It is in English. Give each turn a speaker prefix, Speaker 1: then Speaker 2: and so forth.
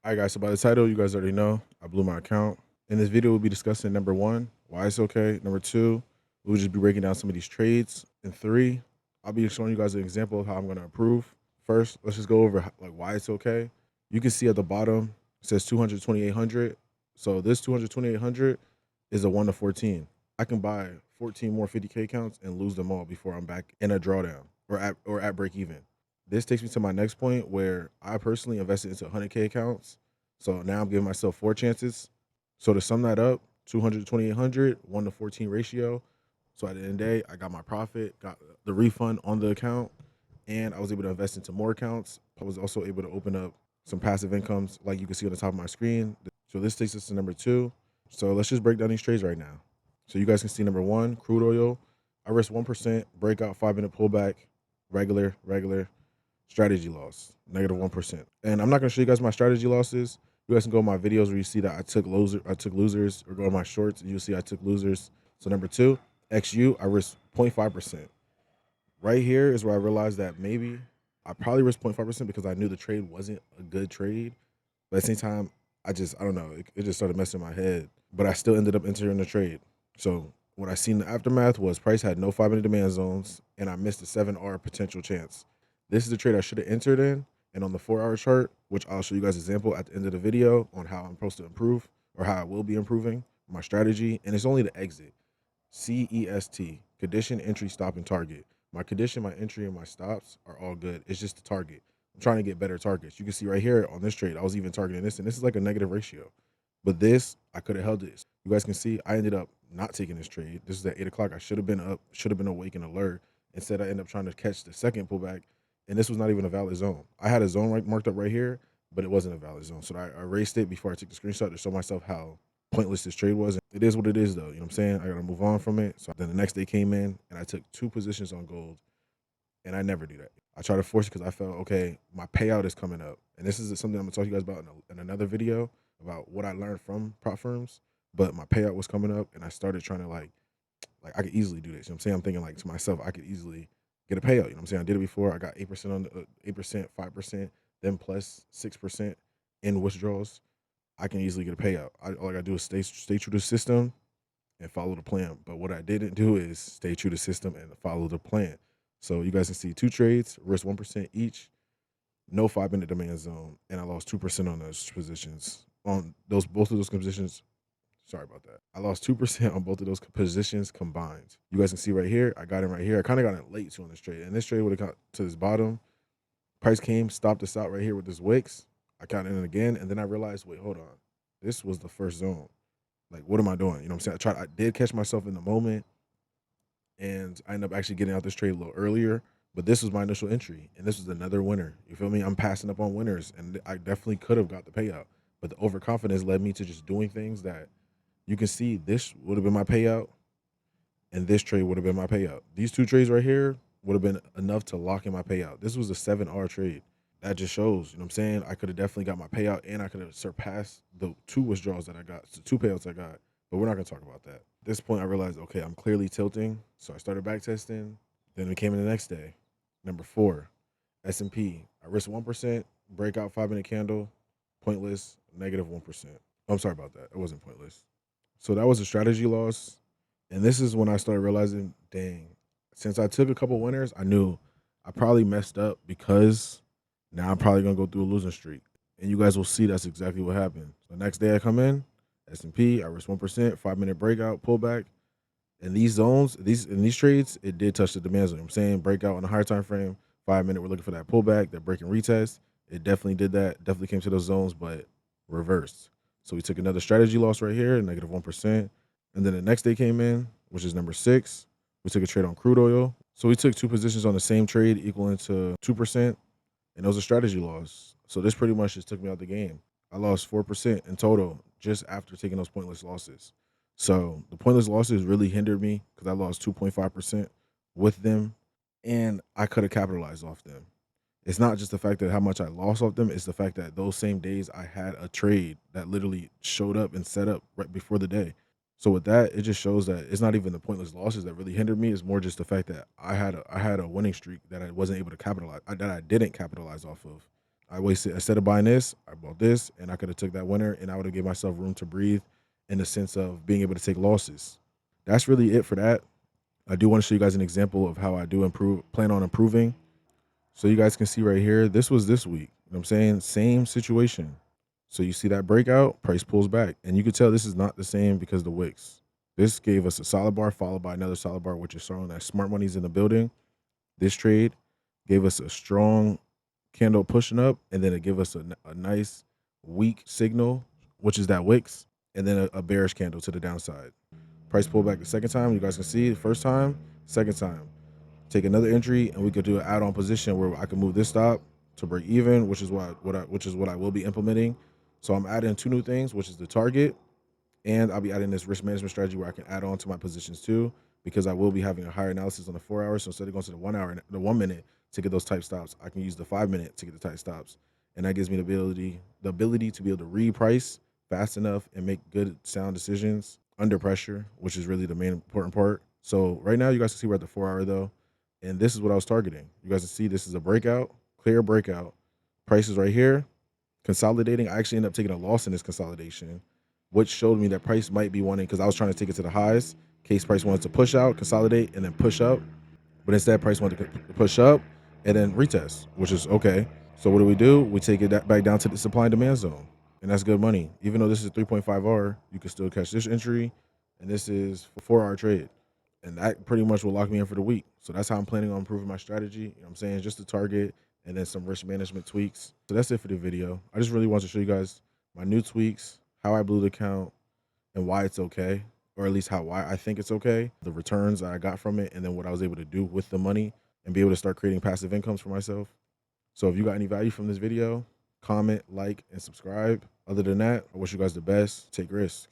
Speaker 1: All right, guys. So by the title, you guys already know I blew my account. In this video, we'll be discussing number one, why it's okay. Number two, we'll just be breaking down some of these trades. And three, I'll be showing you guys an example of how I'm going to improve. First, let's just go over like why it's okay. You can see at the bottom it says 200, 2800. So this 200, 2800 is a 1 to 14. I can buy 14 more 50K accounts and lose them all before I'm back in a drawdown or at break even. This takes me to my next point where I personally invested into 100K accounts. So now I'm giving myself four chances. So to sum that up, 200 to 2800, 1 to 14 ratio. So at the end of the day, I got my profit, got the refund on the account, and I was able to invest into more accounts. I was also able to open up some passive incomes like you can see on the top of my screen. So this takes us to number two. So let's just break down these trades right now. So you guys can see number one, crude oil. I risked 1%, breakout, 5-minute pullback, regular, strategy loss, -1%. And I'm not gonna show you guys my strategy losses. You guys can go to my videos where you see that I took losers, or go to my shorts and you'll see I took losers. So number two, XU, I risked 0.5%. Right here is where I realized that maybe I probably risked 0.5% because I knew the trade wasn't a good trade. But at the same time, I don't know, it just started messing in my head. But I still ended up entering the trade. So what I seen in the aftermath was price had no 5-minute demand zones, and I missed a 7R potential chance. This is the trade I should have entered in, and on the 4-hour chart, which I'll show you guys an example at the end of the video on how I'm supposed to improve or how I will be improving my strategy, and it's only the exit. CEST, condition, entry, stop, and target. My condition, my entry, and my stops are all good. It's just the target. I'm trying to get better targets. You can see right here on this trade, I was even targeting this, and this is like a negative ratio. But this, I could have held this. You guys can see I ended up not taking this trade. This is at 8 o'clock. I should have been up, should have been awake and alert. Instead, I ended up trying to catch the second pullback, and this was not even a valid zone. I had a zone marked up right here, but it wasn't a valid zone. So I erased it before I took the screenshot to show myself how pointless this trade was. It is what it is, though. You know what I'm saying? I got to move on from it. So then the next day came in, and I took 2 positions on gold, and I never do that. I try to force it because I felt, okay, my payout is coming up. And this is something I'm going to talk to you guys about in another video about what I learned from prop firms. But my payout was coming up, and I started trying to, like I could easily do this. You know what I'm saying? I'm thinking, like, to myself, I could easily get a payout. You know what I'm saying? I did it before. I got 8% on the 8%, 5%, then plus 6% in withdrawals. I can easily get a payout. All I gotta do is stay true to the system and follow the plan. But what I didn't do is stay true to the system and follow the plan. So you guys can see 2 trades, risk 1% each, no 5-minute demand zone, and I lost 2% on those positions. On those both of those positions, sorry about that. I lost 2% on both of those positions combined. You guys can see right here, I got in right here. I kind of got in late too on this trade. And this trade would have got to this bottom. Price came, stopped us out right here with this wicks. I got in it again, and then I realized, wait, hold on. This was the first zone. Like, what am I doing? You know what I'm saying? I did catch myself in the moment, and I ended up actually getting out this trade a little earlier. But this was my initial entry, and this was another winner. You feel me? I'm passing up on winners, and I definitely could have got the payout. But the overconfidence led me to just doing things that you can see this would have been my payout, and this trade would have been my payout. These 2 trades right here would have been enough to lock in my payout. This was a 7R trade. That just shows, you know what I'm saying? I could have definitely got my payout, and I could have surpassed the 2 withdrawals that I got, the 2 payouts I got. But we're not going to talk about that. At this point, I realized, okay, I'm clearly tilting. So I started back testing. Then we came in the next day. Number 4, S&P. I risked 1%, breakout 5-minute candle, pointless, -1%. I'm sorry about that. It wasn't pointless. So that was a strategy loss. And this is when I started realizing, dang, since I took a couple winners, I knew I probably messed up because now I'm probably going to go through a losing streak. And you guys will see that's exactly what happened. The next day I come in, S&P, I risk 1%, 5-minute breakout, pullback. In these zones, in these trades, it did touch the demand zone. I'm saying breakout on a higher time frame, 5-minute, we're looking for that pullback, that break and retest. It definitely did that, definitely came to those zones, but reversed. So we took another strategy loss right here, -1%. And then the next day came in, which is number 6. We took a trade on crude oil. So we took 2 positions on the same trade, equaling to 2%, and it was a strategy loss. So this pretty much just took me out the game. I lost 4% in total just after taking those pointless losses. So the pointless losses really hindered me because I lost 2.5% with them, and I could have capitalized off them. It's not just the fact that how much I lost off them, it's the fact that those same days I had a trade that literally showed up and set up right before the day. So with that, it just shows that it's not even the pointless losses that really hindered me. It's more just the fact that I had a winning streak that I wasn't able to capitalize, that I didn't capitalize off of. I wasted, instead of buying this, I bought this, and I could have took that winner, and I would have gave myself room to breathe in the sense of being able to take losses. That's really it for that. I do want to show you guys an example of how I do plan on improving. So you guys can see right here, this was this week. You know what I'm saying? Same situation. So you see that breakout, price pulls back. And you can tell this is not the same because the wicks. This gave us a solid bar followed by another solid bar, which is showing that smart money's in the building. This trade gave us a strong candle pushing up, and then it gave us a nice weak signal, which is that wicks, and then a bearish candle to the downside. Price pull back the second time. You guys can see the first time, second time. Take another entry, and we could do an add-on position where I can move this stop to break even, which is what I will be implementing. So I'm adding two new things, which is the target, and I'll be adding this risk management strategy where I can add on to my positions too, because I will be having a higher analysis on the 4 hours. So instead of going to the 1 hour, the 1 minute to get those type stops, I can use the 5 minute to get the type stops, and that gives me the ability to be able to reprice fast enough and make good sound decisions under pressure, which is really the main important part. So right now, you guys can see we're at the 4 hour though, and this is what I was targeting. You guys can see this is a breakout, clear breakout. Prices right here, consolidating. I actually ended up taking a loss in this consolidation, which showed me that price might be wanting, because I was trying to take it to the highs. Case price wanted to push out, consolidate, and then push up. But instead, price wanted to push up and then retest, which is okay. So what do? We take it back down to the supply and demand zone. And that's good money. Even though this is 3.5R, you can still catch this entry. And this is a 4-hour trade. And that pretty much will lock me in for the week. So that's how I'm planning on improving my strategy. You know what I'm saying? Just the target and then some risk management tweaks. So that's it for the video. I just really want to show you guys my new tweaks, how I blew the count, and why it's okay, or at least why I think it's okay, the returns that I got from it, and then what I was able to do with the money and be able to start creating passive incomes for myself. So if you got any value from this video, comment, like, and subscribe. Other than that, I wish you guys the best. Take risks.